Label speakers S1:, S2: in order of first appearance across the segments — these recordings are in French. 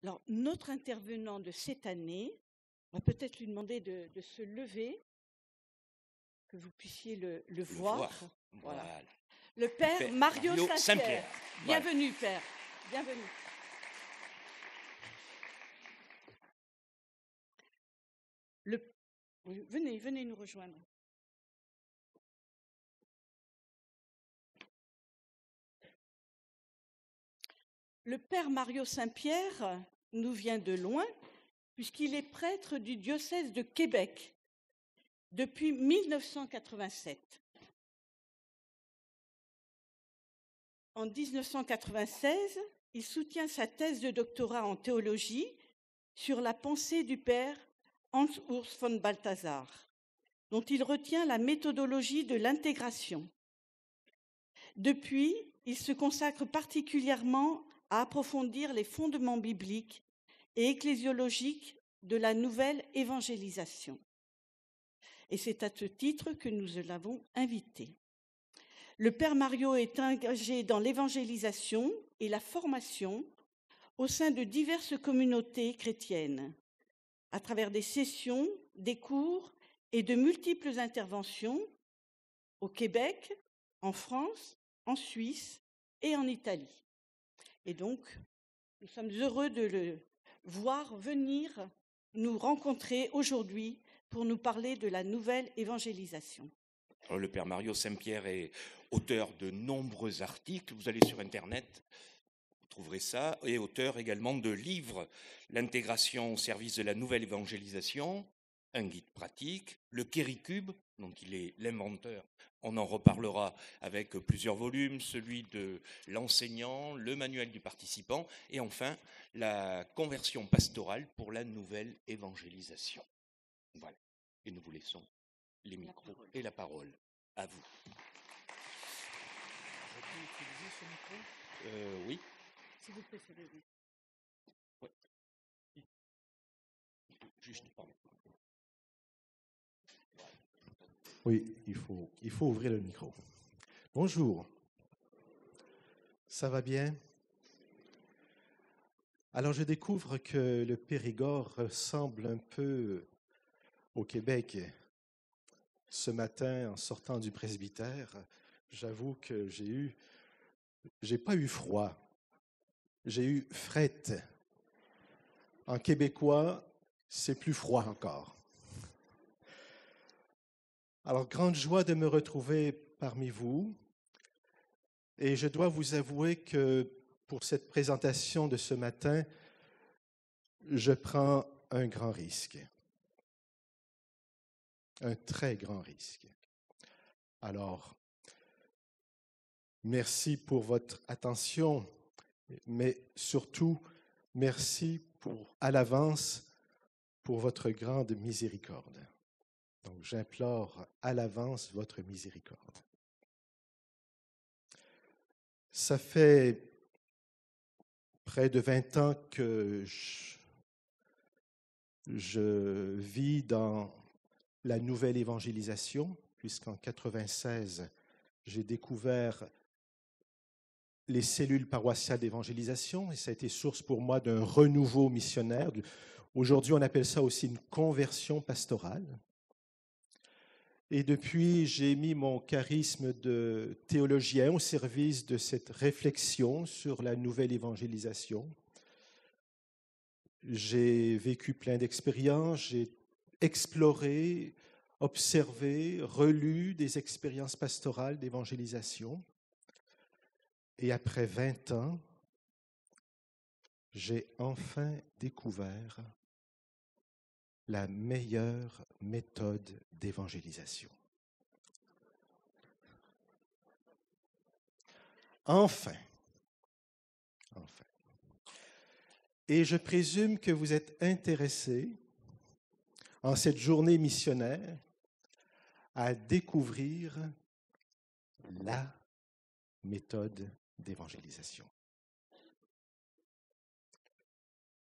S1: Alors, notre intervenant de cette année, on va peut-être lui demander de se lever, que vous puissiez le voir. Voilà.
S2: Voilà.
S1: Le père Mario Saint-Pierre.
S2: Saint-Pierre. Voilà.
S1: Bienvenue, père. Bienvenue. Oui, venez nous rejoindre. Le père Mario Saint-Pierre nous vient de loin, puisqu'il est prêtre du diocèse de Québec depuis 1987. En 1996, il soutient sa thèse de doctorat en théologie sur la pensée du père Hans-Urs von Balthasar, dont il retient la méthodologie de l'intégration. Depuis, il se consacre particulièrement à approfondir les fondements bibliques et ecclésiologiques de la nouvelle évangélisation. Et c'est à ce titre que nous l'avons invité. Le père Mario est engagé dans l'évangélisation et la formation au sein de diverses communautés chrétiennes, à travers des sessions, des cours et de multiples interventions au Québec, en France, en Suisse et en Italie. Et donc, nous sommes heureux de le voir venir nous rencontrer aujourd'hui pour nous parler de la nouvelle évangélisation.
S2: Le père Mario Saint-Pierre est auteur de nombreux articles. Vous allez sur Internet, vous trouverez ça, et auteur également de livres, L'intégration au service de la nouvelle évangélisation, un guide pratique, le Kéricube, dont il est l'inventeur. On en reparlera avec plusieurs volumes, celui de l'enseignant, le manuel du participant, et enfin la conversion pastorale pour la nouvelle évangélisation. Voilà. Et nous vous laissons les micros et la parole à vous. Je peux utiliser ce micro ? Oui.
S1: Si vous préférez, oui.
S2: Ouais. Juste pardon.
S3: Oui, il faut ouvrir le micro. Bonjour. Ça va bien? Alors, je découvre que le Périgord ressemble un peu au Québec. Ce matin, en sortant du presbytère, j'avoue que j'ai pas eu froid, j'ai eu frette. En québécois, c'est plus froid encore. Alors, grande joie de me retrouver parmi vous. Et je dois vous avouer que pour cette présentation de ce matin, je prends un grand risque. Un très grand risque. Alors, merci pour votre attention, mais surtout, merci à l'avance pour votre grande miséricorde. Donc, j'implore à l'avance votre miséricorde. Ça fait près de 20 ans que je vis dans la nouvelle évangélisation, puisqu'en 1996, j'ai découvert les cellules paroissiales d'évangélisation et ça a été source pour moi d'un renouveau missionnaire. Aujourd'hui, on appelle ça aussi une conversion pastorale. Et depuis, j'ai mis mon charisme de théologien au service de cette réflexion sur la nouvelle évangélisation. J'ai vécu plein d'expériences, j'ai exploré, observé, relu des expériences pastorales d'évangélisation. Et après 20 ans, j'ai enfin découvert la meilleure méthode d'évangélisation. Enfin. Et je présume que vous êtes intéressés en cette journée missionnaire à découvrir la méthode d'évangélisation.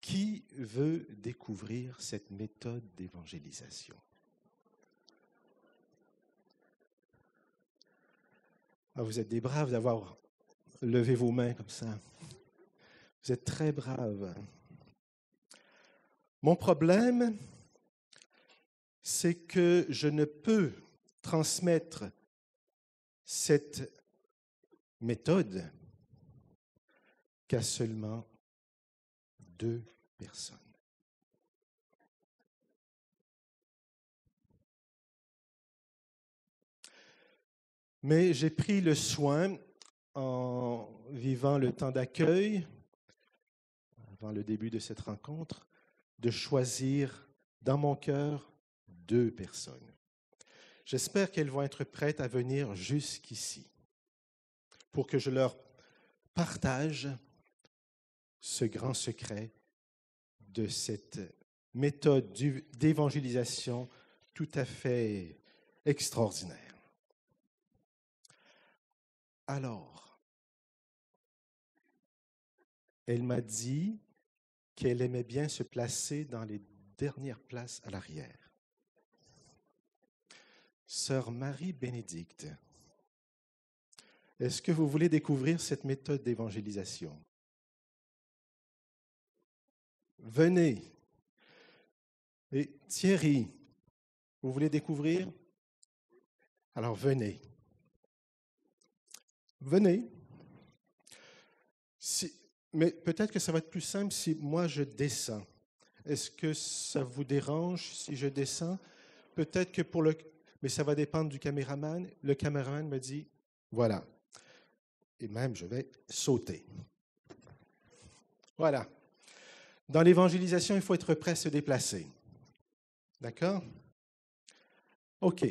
S3: Qui veut découvrir cette méthode d'évangélisation? Ah, vous êtes des braves d'avoir levé vos mains comme ça. Vous êtes très braves. Mon problème, c'est que je ne peux transmettre cette méthode qu'à seulement 2 personnes. Mais j'ai pris le soin, en vivant le temps d'accueil, avant le début de cette rencontre, de choisir dans mon cœur 2 personnes. J'espère qu'elles vont être prêtes à venir jusqu'ici pour que je leur partage ce grand secret de cette méthode d'évangélisation tout à fait extraordinaire. Alors, elle m'a dit qu'elle aimait bien se placer dans les dernières places à l'arrière. Sœur Marie-Bénédicte, est-ce que vous voulez découvrir cette méthode d'évangélisation? Venez. Et Thierry, vous voulez découvrir? Alors venez. Venez. Mais peut-être que ça va être plus simple si moi je descends. Est-ce que ça vous dérange si je descends? Peut-être que mais ça va dépendre du caméraman. Le caméraman me dit, voilà. Et même, je vais sauter. Voilà. Dans l'évangélisation, il faut être prêt à se déplacer. D'accord? OK.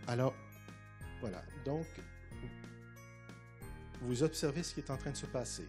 S3: Alors, voilà. Donc, vous observez ce qui est en train de se passer.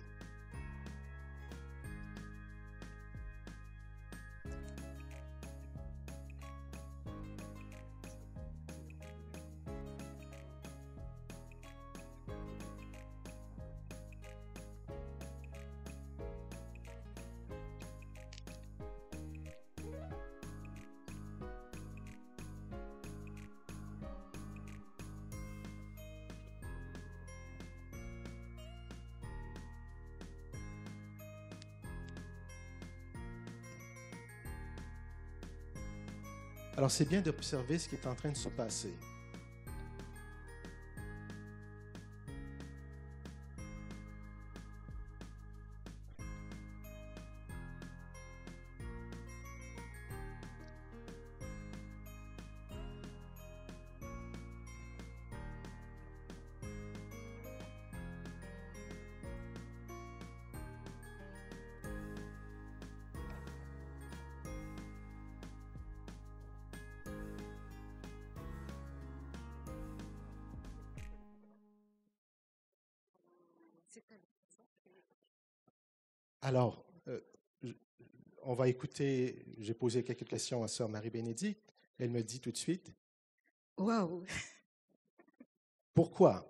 S3: Alors c'est bien d'observer ce qui est en train de se passer. Alors, on va écouter, j'ai posé quelques questions à sœur Marie-Bénédicte. Elle me dit tout de suite,
S4: Waouh,
S3: pourquoi?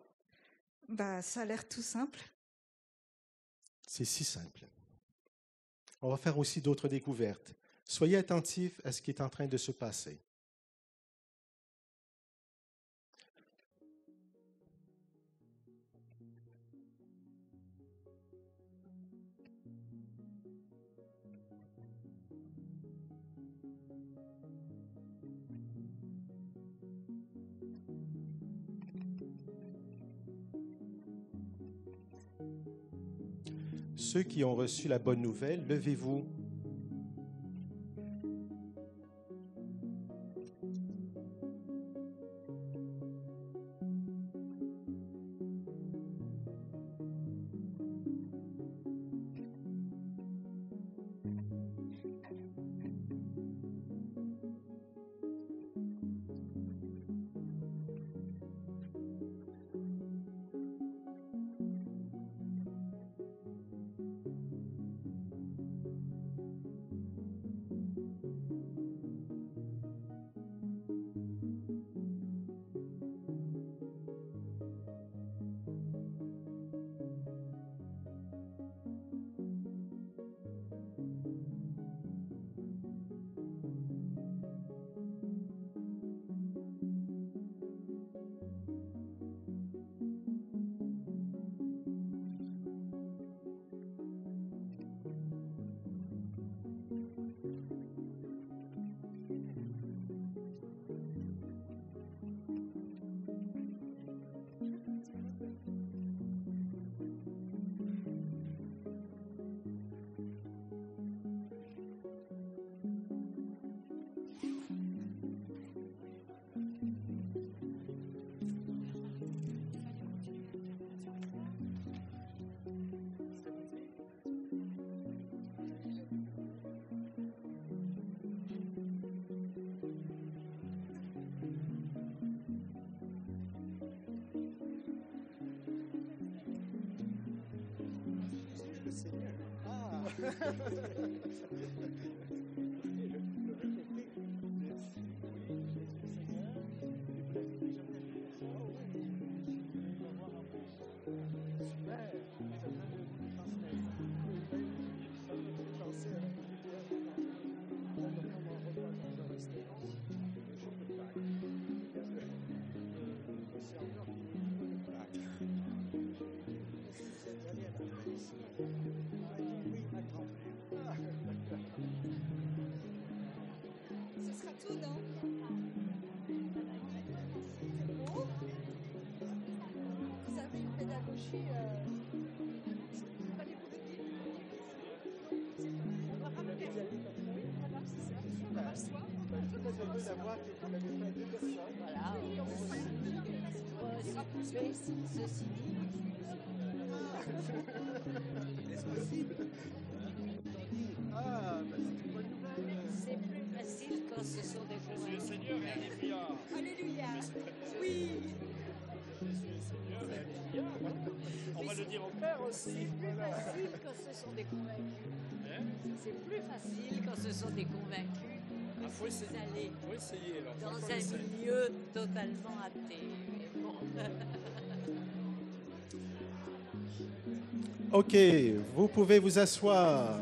S4: bah, ça a l'air tout simple.
S3: C'est si simple. On va faire aussi d'autres découvertes. Soyez attentifs à ce qui est en train de se passer. Ceux qui ont reçu la bonne nouvelle, levez-vous.
S4: Ce sera tout, non? Vous avez une pédagogie.
S5: Voilà. Ceci dit, c'est plus facile quand ce sont des convaincus.
S4: Alléluia. Oui.
S6: On va le dire au Père aussi.
S5: C'est plus facile quand ce sont des convaincus. C'est plus facile quand ce sont des convaincus.
S6: Ah, faut essayer.
S5: D'aller
S6: Faut essayer alors.
S5: dans
S6: Franchement,
S5: un
S6: essaye.
S5: milieu totalement athée. Mais bon.
S3: OK, vous pouvez vous asseoir.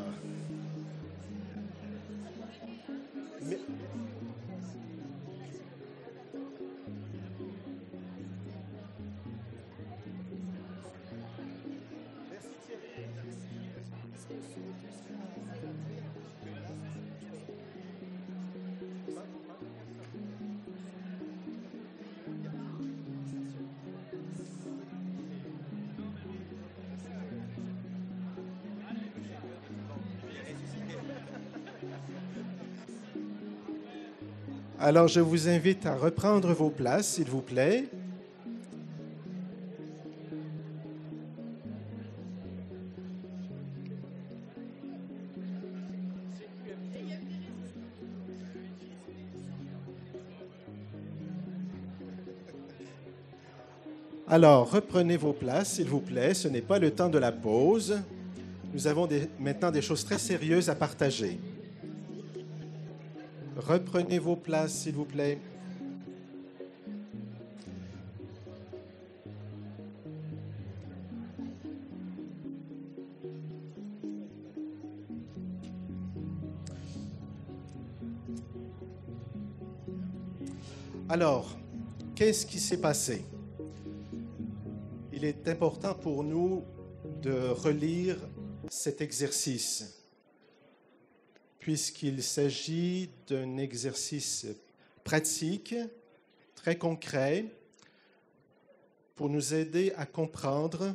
S3: Mais- Alors, je vous invite à reprendre vos places, s'il vous plaît. Alors, reprenez vos places, s'il vous plaît. Ce n'est pas le temps de la pause. Nous avons maintenant des choses très sérieuses à partager. Reprenez vos places, s'il vous plaît. Alors, qu'est-ce qui s'est passé? Il est important pour nous de relire cet exercice, puisqu'il s'agit d'un exercice pratique, très concret, pour nous aider à comprendre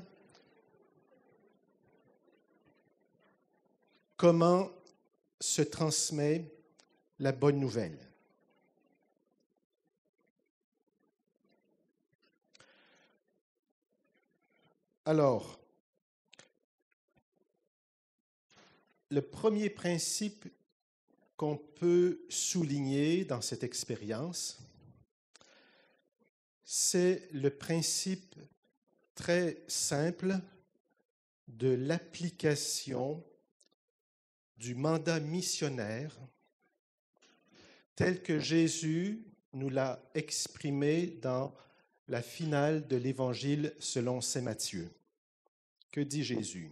S3: comment se transmet la bonne nouvelle. Alors, le premier principe qu'on peut souligner dans cette expérience, c'est le principe très simple de l'application du mandat missionnaire tel que Jésus nous l'a exprimé dans la finale de l'Évangile selon saint Matthieu. Que dit Jésus?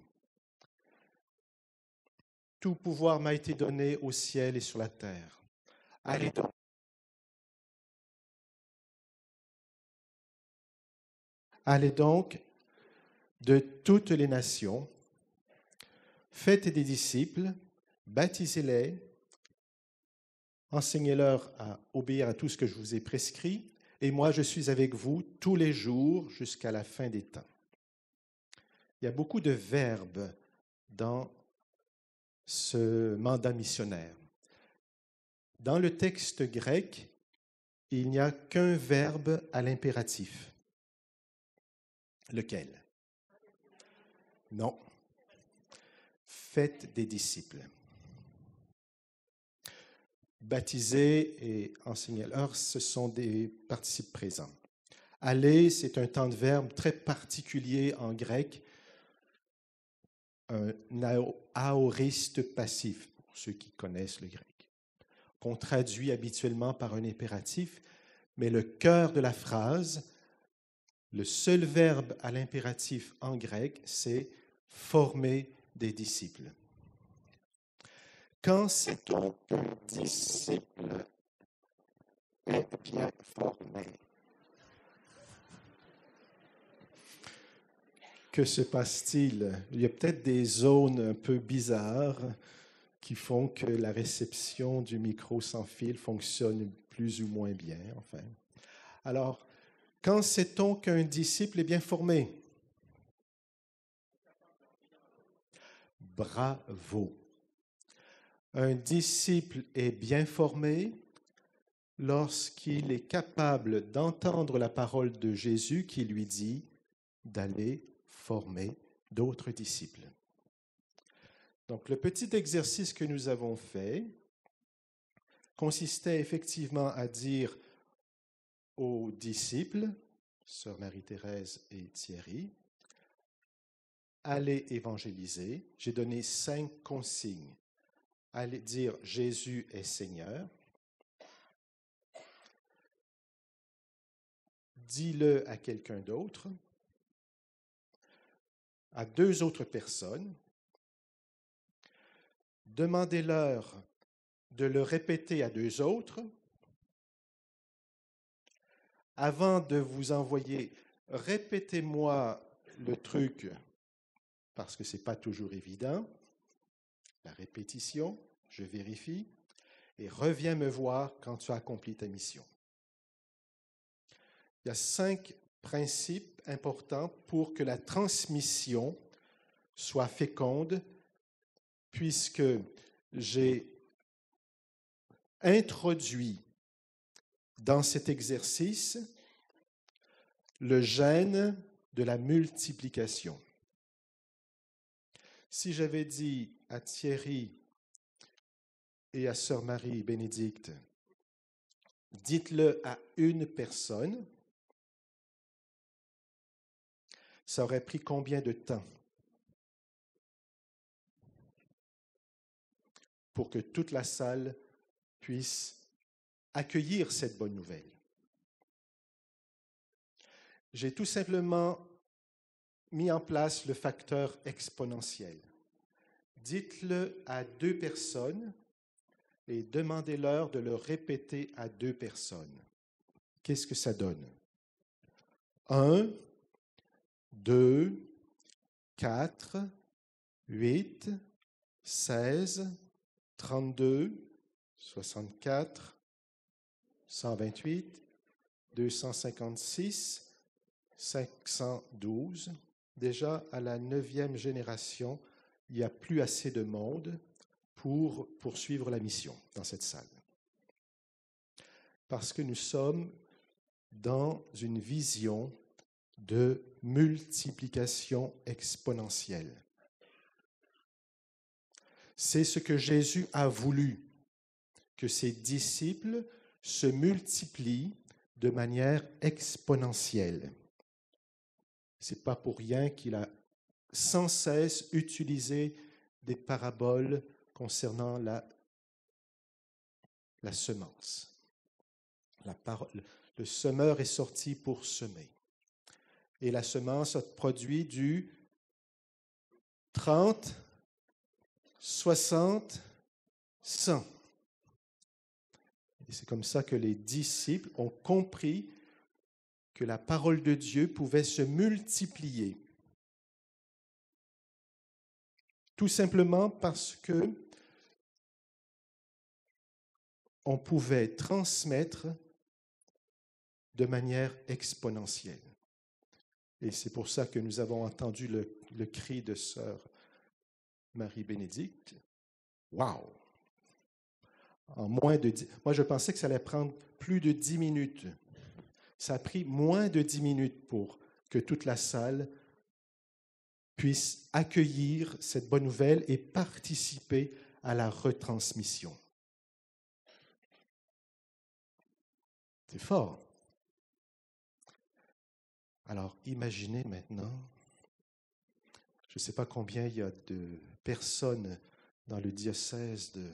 S3: Tout pouvoir m'a été donné au ciel et sur la terre. Allez donc. Allez donc de toutes les nations, faites des disciples, baptisez-les, enseignez-leur à obéir à tout ce que je vous ai prescrit, et moi je suis avec vous tous les jours jusqu'à la fin des temps. Il y a beaucoup de verbes dans ce mandat missionnaire. Dans le texte grec, il n'y a qu'un verbe à l'impératif. Lequel? Non. Faites des disciples. Baptiser et enseigner. Alors, ce sont des participes présents. Aller, c'est un temps de verbe très particulier en grec, un aoriste passif, pour ceux qui connaissent le grec, qu'on traduit habituellement par un impératif, mais le cœur de la phrase, le seul verbe à l'impératif en grec, c'est « former des disciples ». Quand sait-on qu'un disciple est bien formé? Que se passe-t-il? Il y a peut-être des zones un peu bizarres qui font que la réception du micro sans fil fonctionne plus ou moins bien. Enfin. Alors, quand sait-on qu'un disciple est bien formé? Bravo! Un disciple est bien formé lorsqu'il est capable d'entendre la parole de Jésus qui lui dit d'aller former d'autres disciples. Donc, le petit exercice que nous avons fait consistait effectivement à dire aux disciples, sœur Marie-Thérèse et Thierry, allez évangéliser. J'ai donné 5 consignes. Allez dire Jésus est Seigneur. Dis-le à quelqu'un d'autre, à 2 autres personnes. Demandez-leur de le répéter à 2 autres. Avant de vous envoyer, répétez-moi le truc, parce que ce n'est pas toujours évident. La répétition, je vérifie, et reviens me voir quand tu as accompli ta mission. Il y a 5 principes importants pour que la transmission soit féconde, puisque j'ai introduit dans cet exercice le gène de la multiplication. Si j'avais dit à Thierry et à sœur Marie-Bénédicte, dites-le à une personne, ça aurait pris combien de temps pour que toute la salle puisse accueillir cette bonne nouvelle? J'ai tout simplement mis en place le facteur exponentiel. Dites-le à 2 personnes et demandez-leur de le répéter à 2 personnes. Qu'est-ce que ça donne? 1, 2, 4, 8, 16, 32, 64, 128, 256, 512. Déjà, à la 9e génération, il n'y a plus assez de monde pour poursuivre la mission dans cette salle. Parce que nous sommes dans une vision de multiplication exponentielle. C'est ce que Jésus a voulu, que ses disciples se multiplient de manière exponentielle. Ce n'est pas pour rien qu'il a sans cesse utilisé des paraboles concernant la semence. Le semeur est sorti pour semer. Et la semence a produit du 30, 60, 100. Et c'est comme ça que les disciples ont compris que la parole de Dieu pouvait se multiplier. Tout simplement parce que on pouvait transmettre de manière exponentielle. Et c'est pour ça que nous avons entendu le cri de sœur Marie-Bénédicte. Wow! En moins de 10, moi, je pensais que ça allait prendre plus de 10 minutes. Ça a pris moins de 10 minutes pour que toute la salle puisse accueillir cette bonne nouvelle et participer à la retransmission. C'est fort. Alors, imaginez maintenant, je ne sais pas combien il y a de personnes dans le diocèse de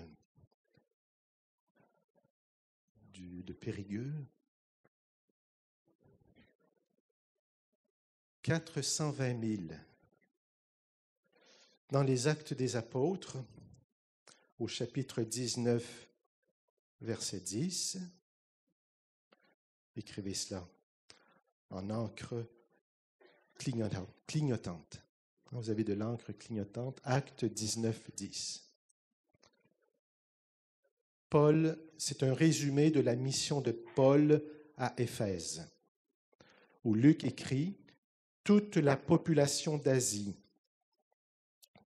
S3: Périgueux. 420 000. Dans les Actes des Apôtres, au chapitre 19, verset 10, écrivez cela en encre clignotante. Vous avez de l'encre clignotante, Acte 19, 10. Paul, c'est un résumé de la mission de Paul à Éphèse, où Luc écrit « Toute la population d'Asie,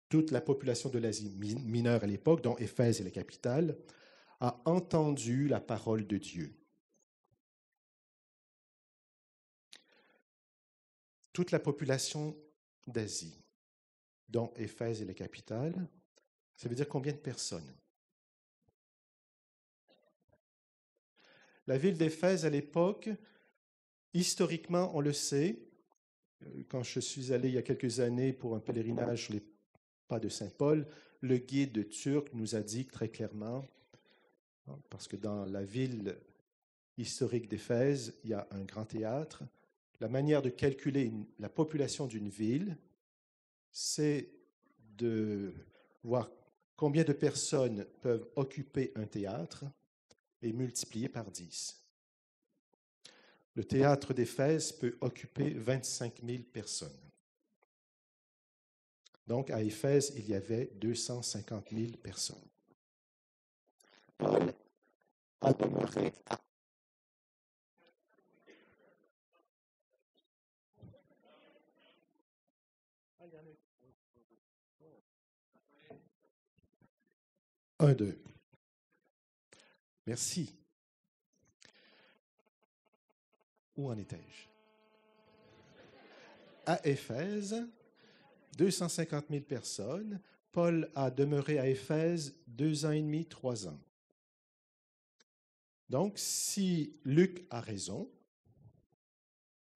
S3: toute la population de l'Asie mineure à l'époque, dont Éphèse est la capitale, a entendu la parole de Dieu. » Toute la population d'Asie, dont Éphèse est la capitale, ça veut dire combien de personnes? La ville d'Éphèse, à l'époque, historiquement, on le sait, quand je suis allé il y a quelques années pour un pèlerinage sur les pas de Saint-Paul, le guide turc nous a dit très clairement, parce que dans la ville historique d'Éphèse, il y a un grand théâtre, la manière de calculer la population d'une ville, c'est de voir combien de personnes peuvent occuper un théâtre et multiplier par 10. Le théâtre d'Éphèse peut occuper 25 000 personnes. Donc, à Éphèse, il y avait 250 000 personnes. Paul a demeuré à un, deux. Merci. Où en étais-je? À Éphèse, 250 000 personnes. Paul a demeuré à Éphèse 2 ans et demi, 3 ans. Donc, si Luc a raison,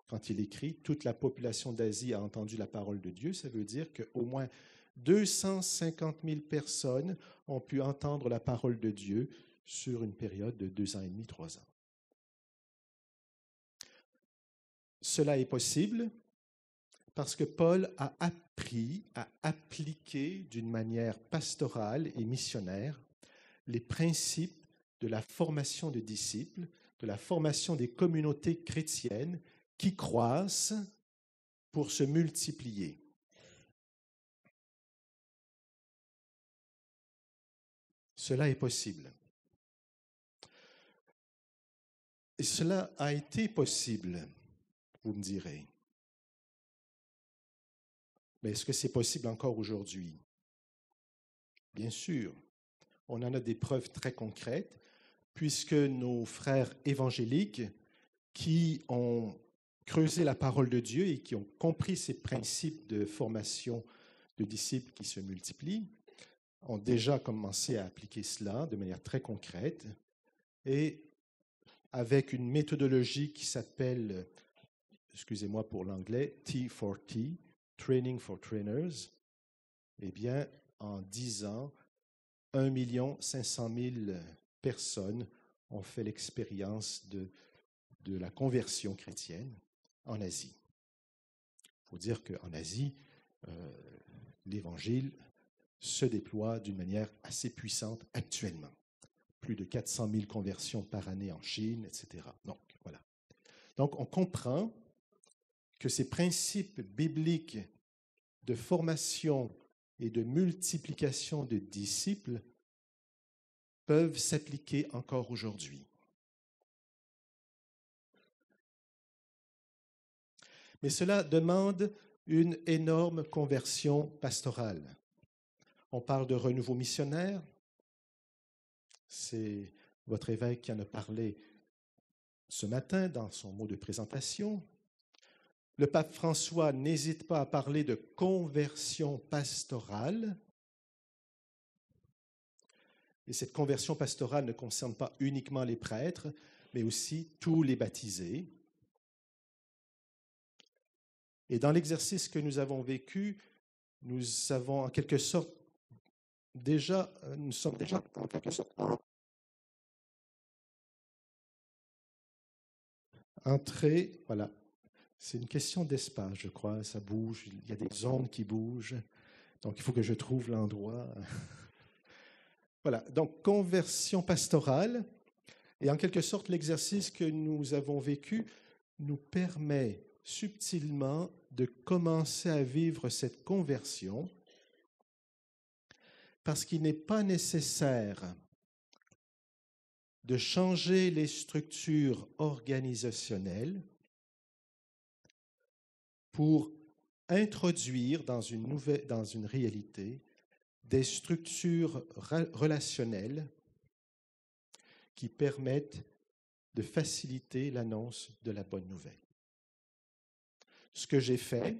S3: quand il écrit « Toute la population d'Asie a entendu la parole de Dieu », ça veut dire qu'au moins 250 000 personnes ont pu entendre la parole de Dieu sur une période de 2 ans et demi, 3 ans. Cela est possible parce que Paul a appris à appliquer d'une manière pastorale et missionnaire les principes de la formation de disciples, de la formation des communautés chrétiennes qui croissent pour se multiplier. Cela est possible. Et cela a été possible, vous me direz. Mais est-ce que c'est possible encore aujourd'hui? Bien sûr, on en a des preuves très concrètes, puisque nos frères évangéliques qui ont creusé la parole de Dieu et qui ont compris ces principes de formation de disciples qui se multiplient, ont déjà commencé à appliquer cela de manière très concrète et avec une méthodologie qui s'appelle, excusez-moi pour l'anglais, T4T, Training for Trainers. Eh bien, en 10 ans, 1 500 000 personnes ont fait l'expérience de la conversion chrétienne en Asie. Il faut dire qu'en Asie, l'Évangile se déploie d'une manière assez puissante actuellement. Plus de 400 000 conversions par année en Chine, etc. Donc, voilà. Donc, on comprend que ces principes bibliques de formation et de multiplication de disciples peuvent s'appliquer encore aujourd'hui. Mais cela demande une énorme conversion pastorale. On parle de renouveau missionnaire. C'est votre évêque qui en a parlé ce matin dans son mot de présentation. Le pape François n'hésite pas à parler de conversion pastorale. Et cette conversion pastorale ne concerne pas uniquement les prêtres, mais aussi tous les baptisés. Et dans l'exercice que nous avons vécu, nous avons en quelque sorte nous sommes déjà en quelque sorte entrés, voilà. C'est une question d'espace, je crois, ça bouge, il y a des zones qui bougent, donc il faut que je trouve l'endroit. Voilà, donc conversion pastorale, et en quelque sorte l'exercice que nous avons vécu nous permet subtilement de commencer à vivre cette conversion parce qu'il n'est pas nécessaire de changer les structures organisationnelles pour introduire dans une réalité des structures relationnelles qui permettent de faciliter l'annonce de la bonne nouvelle. Ce que j'ai fait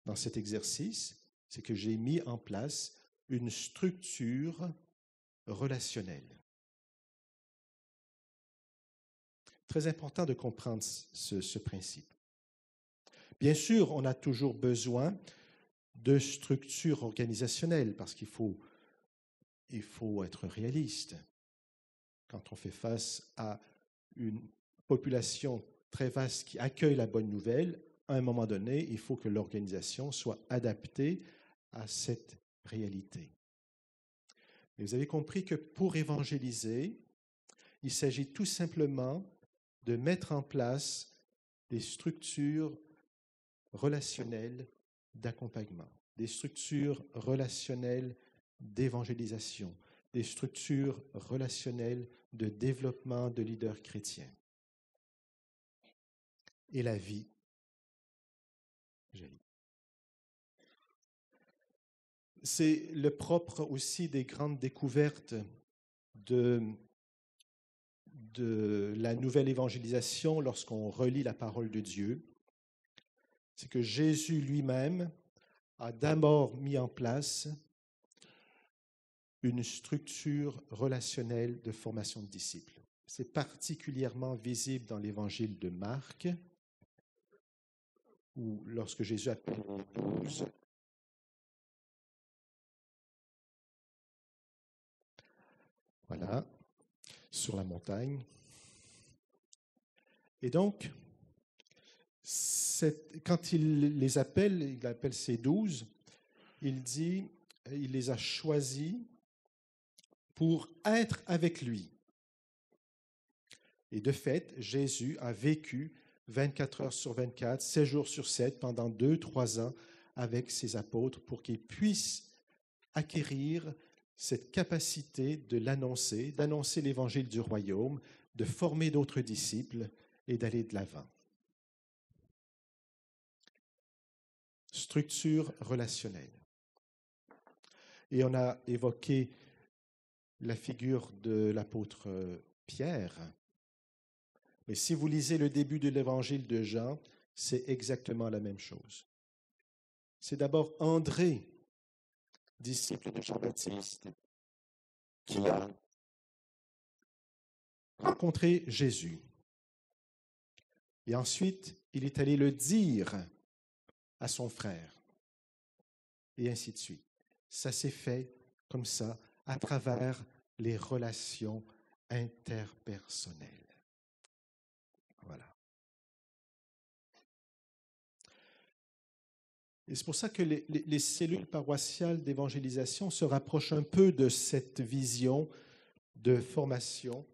S3: dans cet exercice, c'est que j'ai mis en place une structure relationnelle. Très important de comprendre ce principe. Bien sûr, on a toujours besoin de structures organisationnelles parce qu'il faut être réaliste. Quand on fait face à une population très vaste qui accueille la bonne nouvelle, à un moment donné, il faut que l'organisation soit adaptée à cette réalité. Et vous avez compris que pour évangéliser, il s'agit tout simplement de mettre en place des structures relationnelles d'accompagnement, des structures relationnelles d'évangélisation, des structures relationnelles de développement de leaders chrétiens. Et la vie jaillit. C'est le propre aussi des grandes découvertes de de la nouvelle évangélisation lorsqu'on relit la parole de Dieu, c'est que Jésus lui-même a d'abord mis en place une structure relationnelle de formation de disciples. C'est particulièrement visible dans l'évangile de Marc, où lorsque Jésus appelle les 12, voilà, sur la montagne. Et donc, quand il les appelle, il appelle ses 12, il dit, il les a choisis pour être avec lui. Et de fait, Jésus a vécu 24 heures sur 24, 7 jours sur 7, pendant 2-3 ans avec ses apôtres pour qu'ils puissent acquérir cette capacité de l'annoncer, d'annoncer l'évangile du royaume, de former d'autres disciples et d'aller de l'avant. Structure relationnelle. Et on a évoqué la figure de l'apôtre Pierre. Mais si vous lisez le début de l'évangile de Jean, c'est exactement la même chose. C'est d'abord André, disciple de Jean-Baptiste, qui a rencontré Jésus. Et ensuite, il est allé le dire à son frère. Et ainsi de suite. Ça s'est fait comme ça à travers les relations interpersonnelles. Voilà. Et c'est pour ça que les cellules paroissiales d'évangélisation se rapprochent un peu de cette vision de formation.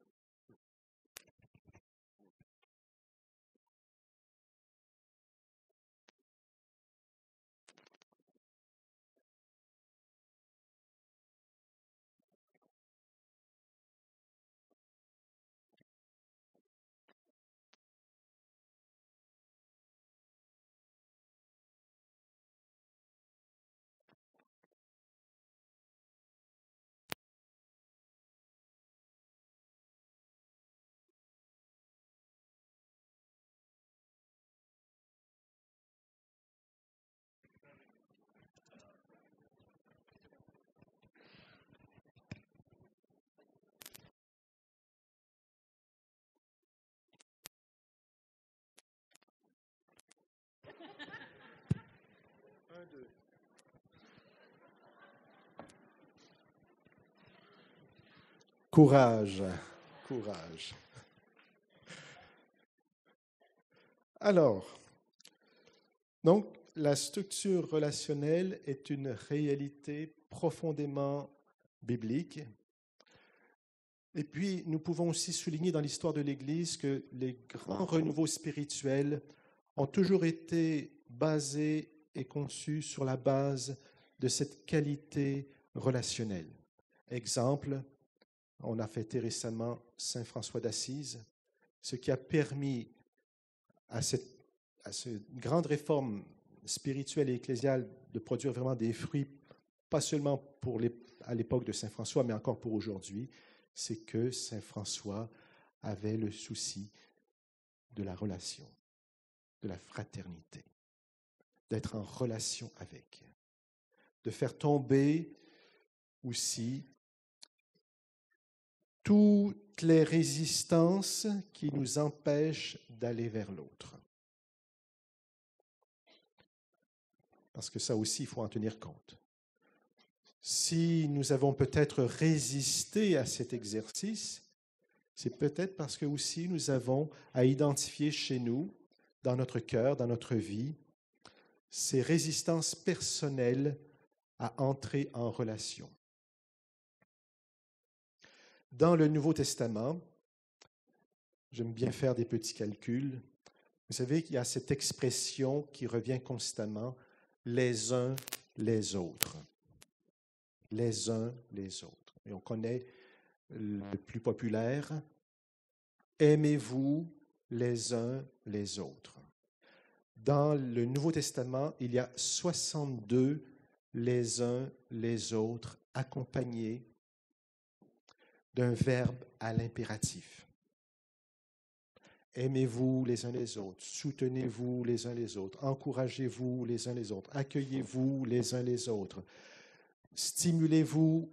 S3: Courage, courage. Alors, donc, la structure relationnelle est une réalité profondément biblique. Et puis, nous pouvons aussi souligner dans l'histoire de l'Église que les grands renouveaux spirituels ont toujours été basés et conçus sur la base de cette qualité relationnelle. Exemple, on a fêté récemment Saint François d'Assise, ce qui a permis à cette grande réforme spirituelle et ecclésiale de produire vraiment des fruits, pas seulement à l'époque de Saint François, mais encore pour aujourd'hui, c'est que Saint François avait le souci de la relation, de la fraternité, d'être en relation avec, de faire tomber aussi toutes les résistances qui nous empêchent d'aller vers l'autre. Parce que ça aussi, il faut en tenir compte. Si nous avons peut-être résisté à cet exercice, c'est peut-être parce que aussi nous avons à identifier chez nous, dans notre cœur, dans notre vie, ces résistances personnelles à entrer en relation. Dans le Nouveau Testament, j'aime bien faire des petits calculs. Vous savez qu'il y a cette expression qui revient constamment, les uns les autres. Les uns les autres. Et on connaît le plus populaire, aimez-vous les uns les autres. Dans le Nouveau Testament, il y a 62 les uns les autres accompagnés d'un verbe à l'impératif. Aimez-vous les uns les autres, soutenez-vous les uns les autres, encouragez-vous les uns les autres, accueillez-vous les uns les autres, stimulez-vous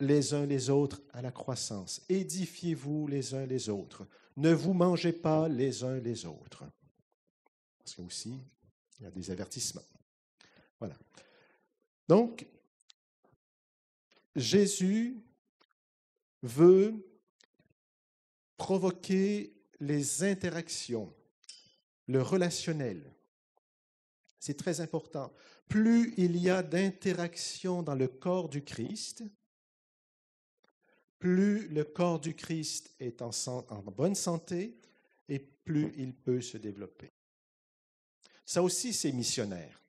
S3: les uns les autres à la croissance, édifiez-vous les uns les autres, ne vous mangez pas les uns les autres. Parce que aussi, il y a des avertissements. Voilà. Donc, Jésus veut provoquer les interactions, le relationnel. C'est très important. Plus il y a d'interactions dans le corps du Christ, plus le corps du Christ est en bonne santé et plus il peut se développer. Ça aussi, c'est missionnaire.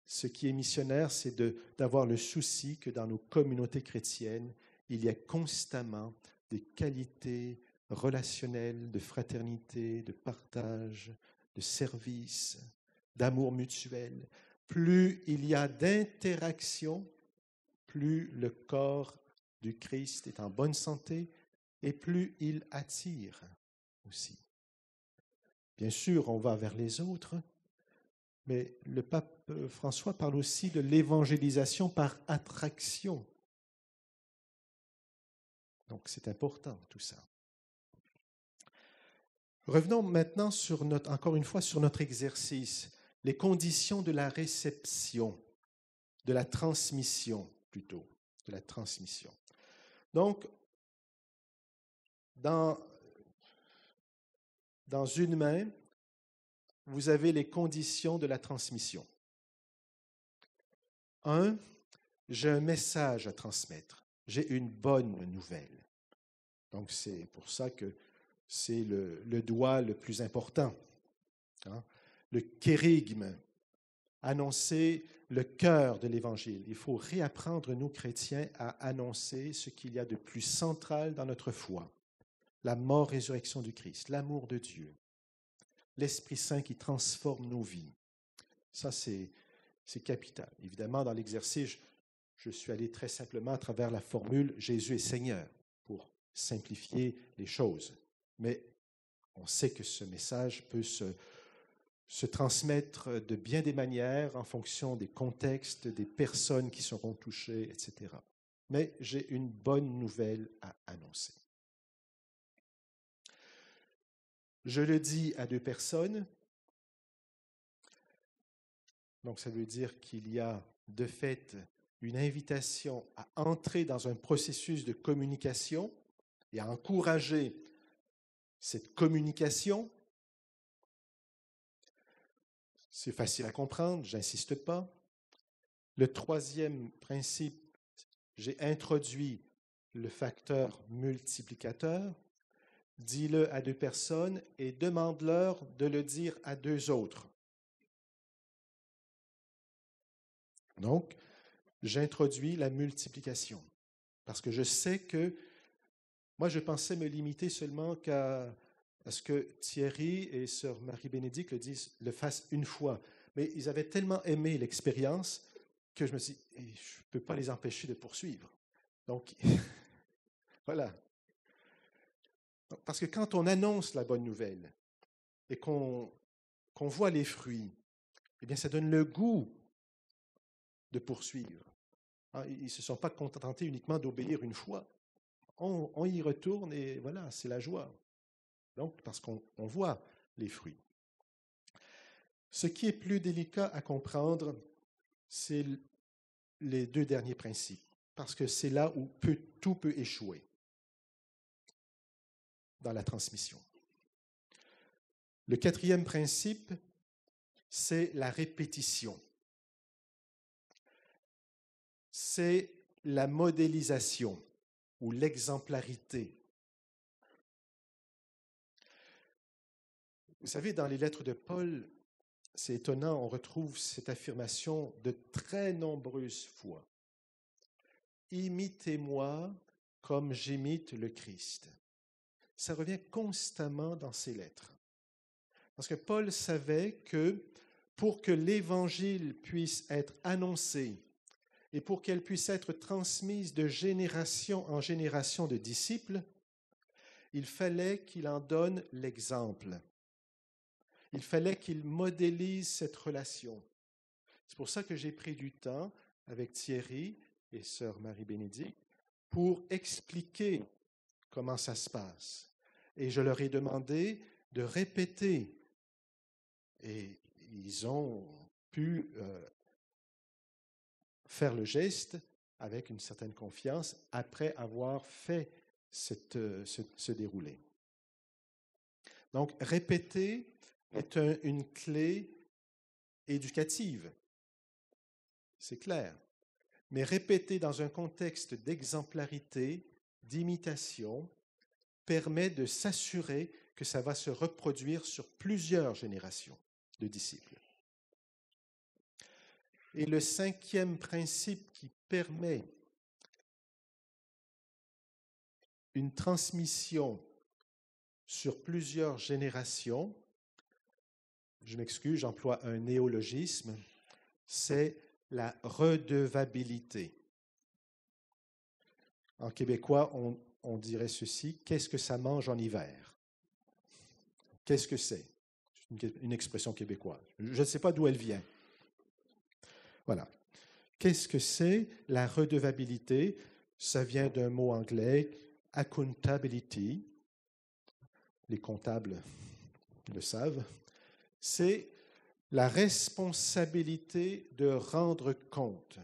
S3: Ce qui est missionnaire, c'est d'avoir le souci que dans nos communautés chrétiennes, il y a constamment des qualités relationnelles, de fraternité, de partage, de service, d'amour mutuel. Plus il y a d'interaction, plus le corps du Christ est en bonne santé et plus il attire aussi. Bien sûr, on va vers les autres, mais le pape François parle aussi de l'évangélisation par attraction. Donc, c'est important, tout ça. Revenons maintenant encore une fois sur notre exercice, les conditions de la réception, de la transmission plutôt, de la transmission. Donc, dans une main, vous avez les conditions de la transmission. 1, j'ai un message à transmettre, j'ai une bonne nouvelle. Donc, c'est pour ça que c'est le doigt le plus important. Hein? Le kérygme, annoncer le cœur de l'Évangile. Il faut réapprendre, nous chrétiens, à annoncer ce qu'il y a de plus central dans notre foi. La mort-résurrection du Christ, l'amour de Dieu, l'Esprit Saint qui transforme nos vies. Ça, c'est capital. Évidemment, dans l'exercice, je suis allé très simplement à travers la formule « Jésus est Seigneur » pour simplifier les choses. Mais on sait que ce message peut se transmettre de bien des manières en fonction des contextes, des personnes qui seront touchées, etc. Mais j'ai une bonne nouvelle à annoncer. Je le dis à 2 personnes, donc ça veut dire qu'il y a de fait une invitation à entrer dans un processus de communication et à encourager cette communication. C'est facile à comprendre, je n'insiste pas. Le 3e principe, j'ai introduit le facteur multiplicateur. Dis-le à 2 personnes et demande-leur de le dire à 2 autres. Donc, j'introduis la multiplication parce que je sais que moi, je pensais me limiter seulement à ce que Thierry et sœur Marie-Bénédicte le fassent une fois. Mais ils avaient tellement aimé l'expérience que je me suis dit, je ne peux pas les empêcher de poursuivre. Donc, voilà. Parce que quand on annonce la bonne nouvelle et qu'on voit les fruits, eh bien, ça donne le goût de poursuivre. Ils ne se sont pas contentés uniquement d'obéir une fois. On y retourne et voilà, c'est la joie. Donc, parce qu'on voit les fruits. Ce qui est plus délicat à comprendre, c'est les 2 derniers principes, parce que c'est là où tout peut échouer dans la transmission. Le 4e principe, c'est la répétition. C'est la modélisation ou l'exemplarité. Vous savez, dans les lettres de Paul, c'est étonnant, on retrouve cette affirmation de très nombreuses fois. Imitez-moi comme j'imite le Christ. Ça revient constamment dans ses lettres. Parce que Paul savait que pour que l'Évangile puisse être annoncé et pour qu'elle puisse être transmise de génération en génération de disciples, il fallait qu'il en donne l'exemple. Il fallait qu'il modélise cette relation. C'est pour ça que j'ai pris du temps avec Thierry et sœur Marie-Bénédicte pour expliquer comment ça se passe. Et je leur ai demandé de répéter. Et ils ont pu faire le geste avec une certaine confiance après avoir fait ce déroulé. Donc, répéter est une clé éducative, c'est clair. Mais répéter dans un contexte d'exemplarité, d'imitation, permet de s'assurer que ça va se reproduire sur plusieurs générations de disciples. Et le 5e principe qui permet une transmission sur plusieurs générations, je m'excuse, j'emploie un néologisme, c'est la redevabilité. En québécois, on dirait ceci, qu'est-ce que ça mange en hiver? Qu'est-ce que c'est? C'est une expression québécoise. Je ne sais pas d'où elle vient. Voilà. Qu'est-ce que c'est la redevabilité? Ça vient d'un mot anglais, accountability. Les comptables le savent. C'est la responsabilité de rendre compte.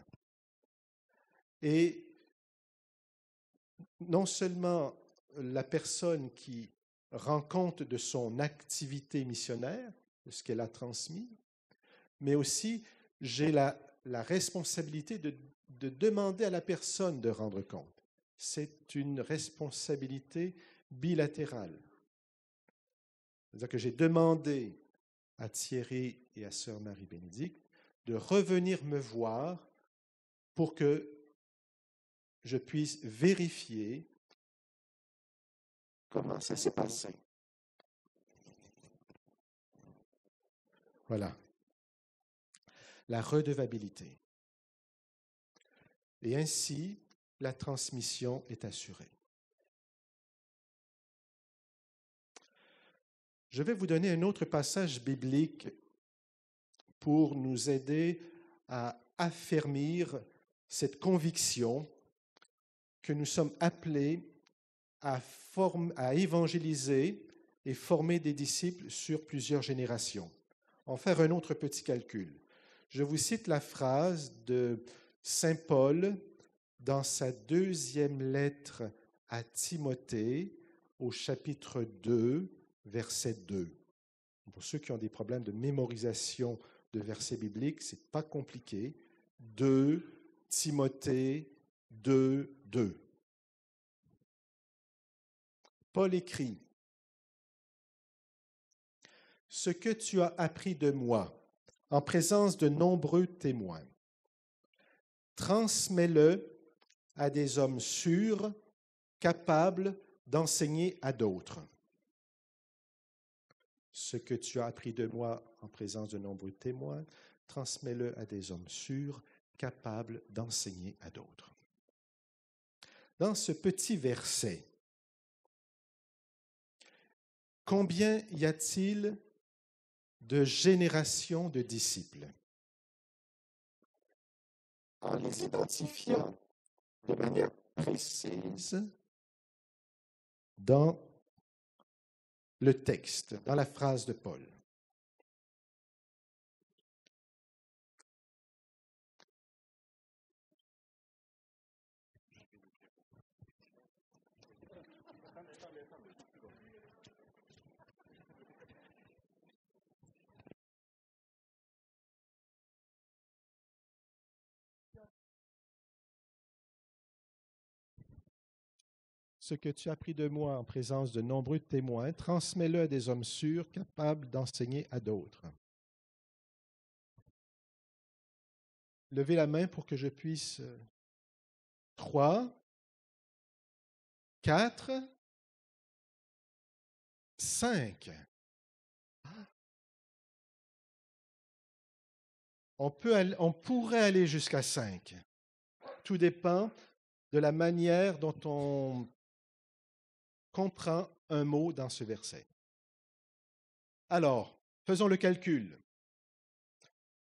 S3: Et non seulement la personne qui rend compte de son activité missionnaire, de ce qu'elle a transmis, mais aussi j'ai la responsabilité de demander à la personne de rendre compte. C'est une responsabilité bilatérale. C'est-à-dire que j'ai demandé à Thierry et à sœur Marie-Bénédicte de revenir me voir pour que je puisse vérifier comment ça s'est passé. Voilà. La redevabilité. Et ainsi, la transmission est assurée. Je vais vous donner un autre passage biblique pour nous aider à affermir cette conviction que nous sommes appelés à évangéliser et former des disciples sur plusieurs générations. On va faire un autre petit calcul. Je vous cite la phrase de Saint Paul dans sa 2e lettre à Timothée au chapitre 2, verset 2. Pour ceux qui ont des problèmes de mémorisation de versets bibliques, ce n'est pas compliqué. 2 Timothée 2, 2. Paul écrit « Ce que tu as appris de moi, en présence de nombreux témoins, transmets-le à des hommes sûrs, capables d'enseigner à d'autres. Ce que tu as appris de moi en présence de nombreux témoins, transmets-le à des hommes sûrs, capables d'enseigner à d'autres. » Dans ce petit verset, combien y a-t-il de générations de disciples? En les identifiant de manière précise dans le texte, dans la phrase de Paul. Ce que tu as appris de moi en présence de nombreux témoins, transmets-le à des hommes sûrs, capables d'enseigner à d'autres. Levez la main pour que je puisse. 3, 4, 5. On pourrait aller jusqu'à 5. Tout dépend de la manière dont on comprend un mot dans ce verset. Alors, faisons le calcul.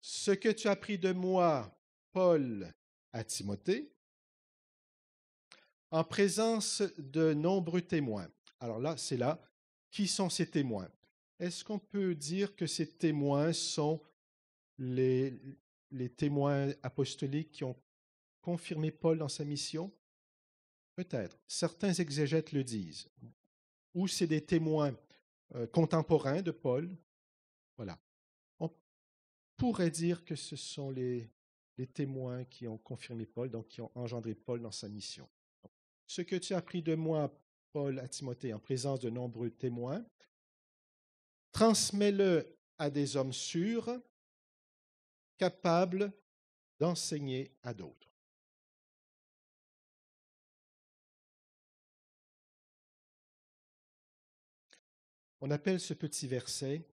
S3: Ce que tu as appris de moi, Paul, à Timothée, en présence de nombreux témoins. Alors là, c'est là. Qui sont ces témoins? Est-ce qu'on peut dire que ces témoins sont les témoins apostoliques qui ont confirmé Paul dans sa mission? Peut-être. Certains exégètes le disent. Ou c'est des témoins contemporains de Paul. Voilà. On pourrait dire que ce sont les témoins qui ont confirmé Paul, donc qui ont engendré Paul dans sa mission. Ce que tu as appris de moi, Paul, à Timothée, en présence de nombreux témoins, transmets-le à des hommes sûrs, capables d'enseigner à d'autres. On appelle ce petit verset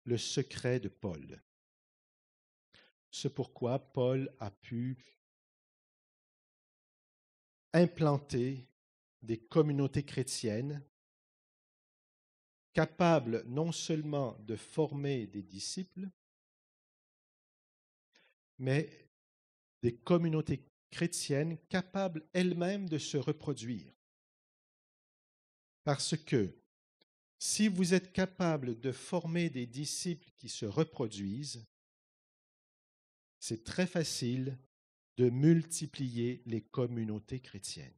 S3: le secret de Paul. C'est pourquoi Paul a pu implanter des communautés chrétiennes capables non seulement de former des disciples, mais des communautés chrétiennes capables elles-mêmes de se reproduire. Parce que si vous êtes capable de former des disciples qui se reproduisent, c'est très facile de multiplier les communautés chrétiennes.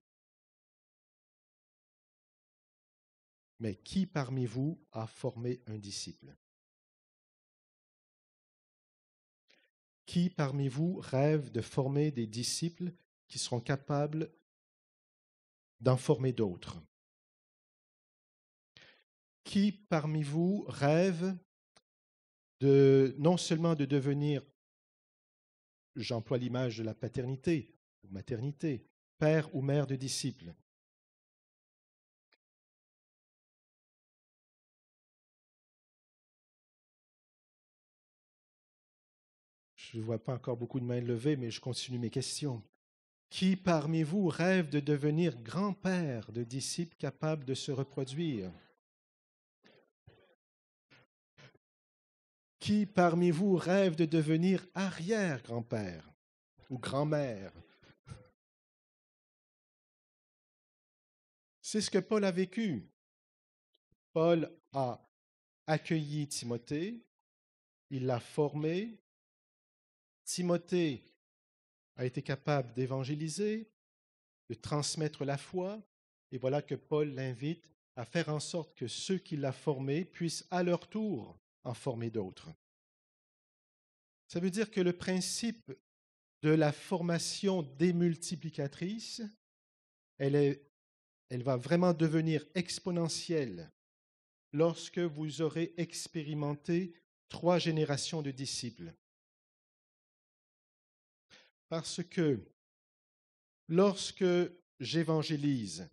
S3: Mais qui parmi vous a formé un disciple? Qui parmi vous rêve de former des disciples qui seront capables d'en former d'autres? Qui parmi vous rêve non seulement de devenir, j'emploie l'image de la paternité ou maternité, père ou mère de disciples? Je ne vois pas encore beaucoup de mains levées, mais je continue mes questions. Qui parmi vous rêve de devenir grand-père de disciples capables de se reproduire? Qui parmi vous rêve de devenir arrière-grand-père ou grand-mère? C'est ce que Paul a vécu. Paul a accueilli Timothée, il l'a formé. Timothée a été capable d'évangéliser, de transmettre la foi, et voilà que Paul l'invite à faire en sorte que ceux qui l'ont formé puissent à leur tour en former d'autres. Ça veut dire que le principe de la formation démultiplicatrice, elle va vraiment devenir exponentielle lorsque vous aurez expérimenté 3 générations de disciples. Parce que lorsque j'évangélise,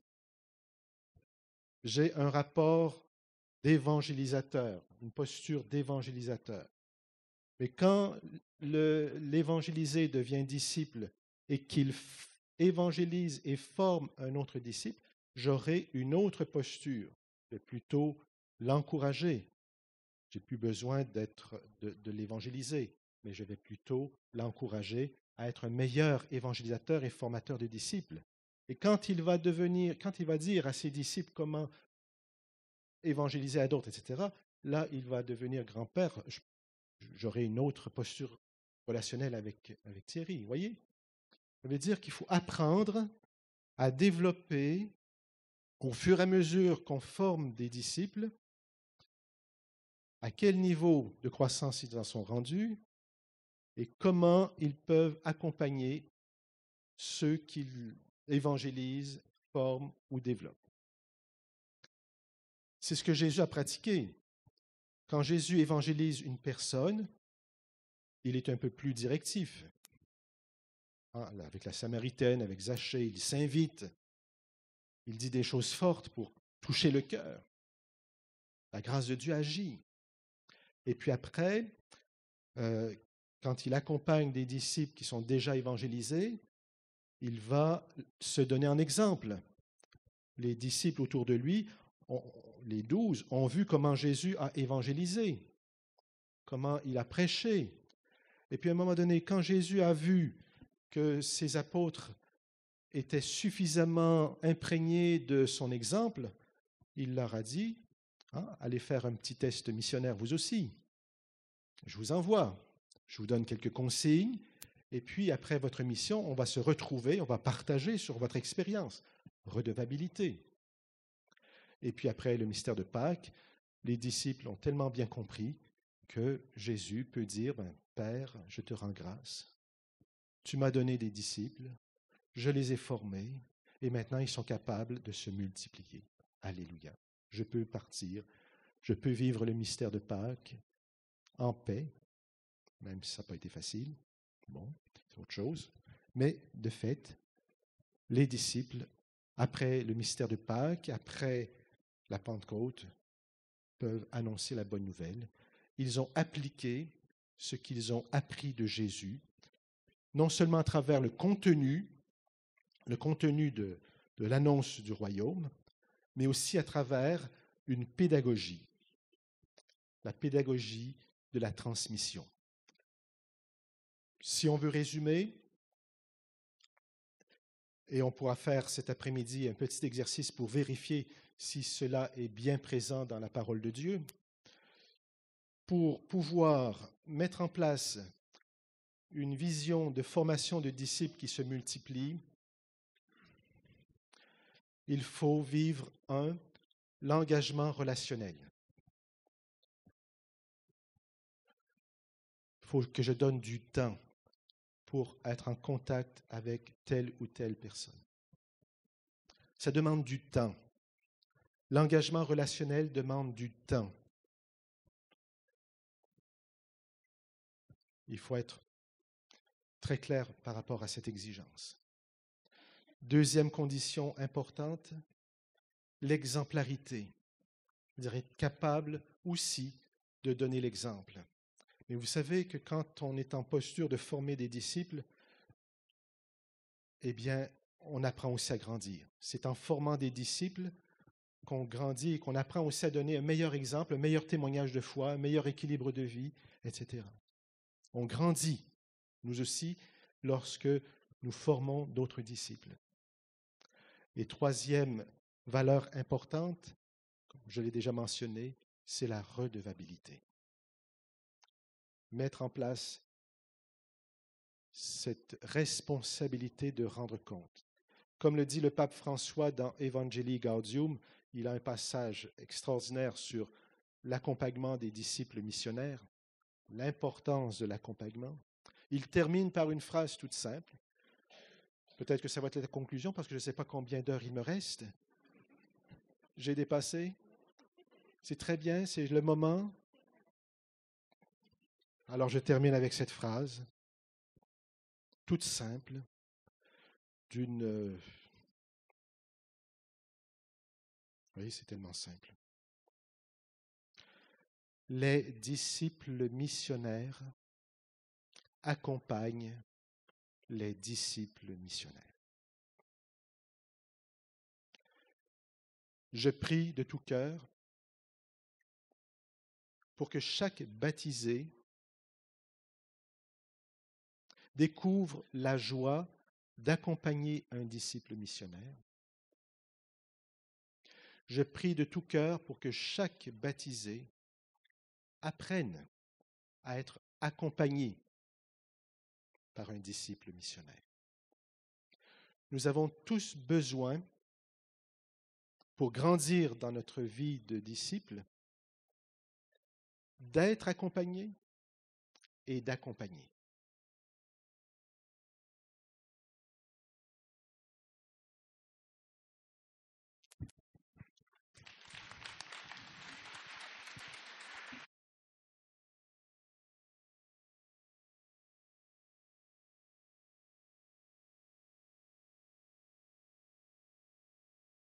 S3: j'ai un rapport d'évangélisateur, une posture d'évangélisateur. Mais quand l'évangélisé devient disciple et qu'il évangélise et forme un autre disciple, j'aurai une autre posture. Je vais plutôt l'encourager. Je n'ai plus besoin de l'évangéliser, mais je vais plutôt l'encourager à être un meilleur évangélisateur et formateur de disciples. Et quand il va dire à ses disciples comment évangéliser à d'autres, etc., là, il va devenir grand-père. J'aurai une autre posture relationnelle avec Thierry, vous voyez? Ça veut dire qu'il faut apprendre à développer, au fur et à mesure qu'on forme des disciples, à quel niveau de croissance ils en sont rendus et comment ils peuvent accompagner ceux qu'ils évangélisent, forment ou développent. C'est ce que Jésus a pratiqué. Quand Jésus évangélise une personne, il est un peu plus directif. Avec la Samaritaine, avec Zachée, il s'invite. Il dit des choses fortes pour toucher le cœur. La grâce de Dieu agit. Et puis après, quand il accompagne des disciples qui sont déjà évangélisés, il va se donner en exemple. Les disciples autour de lui, les 12 ont vu comment Jésus a évangélisé, comment il a prêché. Et puis à un moment donné, quand Jésus a vu que ses apôtres étaient suffisamment imprégnés de son exemple, il leur a dit, allez faire un petit test missionnaire vous aussi. Je vous envoie, je vous donne quelques consignes, et puis après votre mission, on va se retrouver, on va partager sur votre expérience. Redevabilité. Et puis après le mystère de Pâques, les disciples ont tellement bien compris que Jésus peut dire, Père, je te rends grâce. Tu m'as donné des disciples, je les ai formés, et maintenant ils sont capables de se multiplier. Alléluia. Je peux partir, je peux vivre le mystère de Pâques en paix, même si ça n'a pas été facile. Bon, c'est autre chose. Mais de fait, les disciples, après le mystère de Pâques, après la Pentecôte, peuvent annoncer la bonne nouvelle. Ils ont appliqué ce qu'ils ont appris de Jésus, non seulement à travers le contenu de l'annonce du royaume, mais aussi à travers une pédagogie, la pédagogie de la transmission. Si on veut résumer, et on pourra faire cet après-midi un petit exercice pour vérifier si cela est bien présent dans la parole de Dieu, pour pouvoir mettre en place une vision de formation de disciples qui se multiplie, il faut vivre l'engagement relationnel. Il faut que je donne du temps pour être en contact avec telle ou telle personne. Ça demande du temps. L'engagement relationnel demande du temps. Il faut être très clair par rapport à cette exigence. Deuxième condition importante, l'exemplarité. C'est-à-dire être capable aussi de donner l'exemple. Mais vous savez que quand on est en posture de former des disciples, eh bien, on apprend aussi à grandir. C'est en formant des disciples qu'on grandit et qu'on apprend aussi à donner un meilleur exemple, un meilleur témoignage de foi, un meilleur équilibre de vie, etc. On grandit, nous aussi, lorsque nous formons d'autres disciples. Et troisième valeur importante, comme je l'ai déjà mentionné, c'est la redevabilité. Mettre en place cette responsabilité de rendre compte. Comme le dit le pape François dans Evangelii Gaudium, il a un passage extraordinaire sur l'accompagnement des disciples missionnaires, l'importance de l'accompagnement. Il termine par une phrase toute simple. Peut-être que ça va être la conclusion parce que je ne sais pas combien d'heures il me reste. J'ai dépassé. C'est très bien, c'est le moment. Alors je termine avec cette phrase, toute simple, oui, c'est tellement simple. Les disciples missionnaires accompagnent les disciples missionnaires. Je prie de tout cœur pour que chaque baptisé découvre la joie d'accompagner un disciple missionnaire. Je prie de tout cœur pour que chaque baptisé apprenne à être accompagné par un disciple missionnaire. Nous avons tous besoin, pour grandir dans notre vie de disciple, d'être accompagnés et d'accompagner.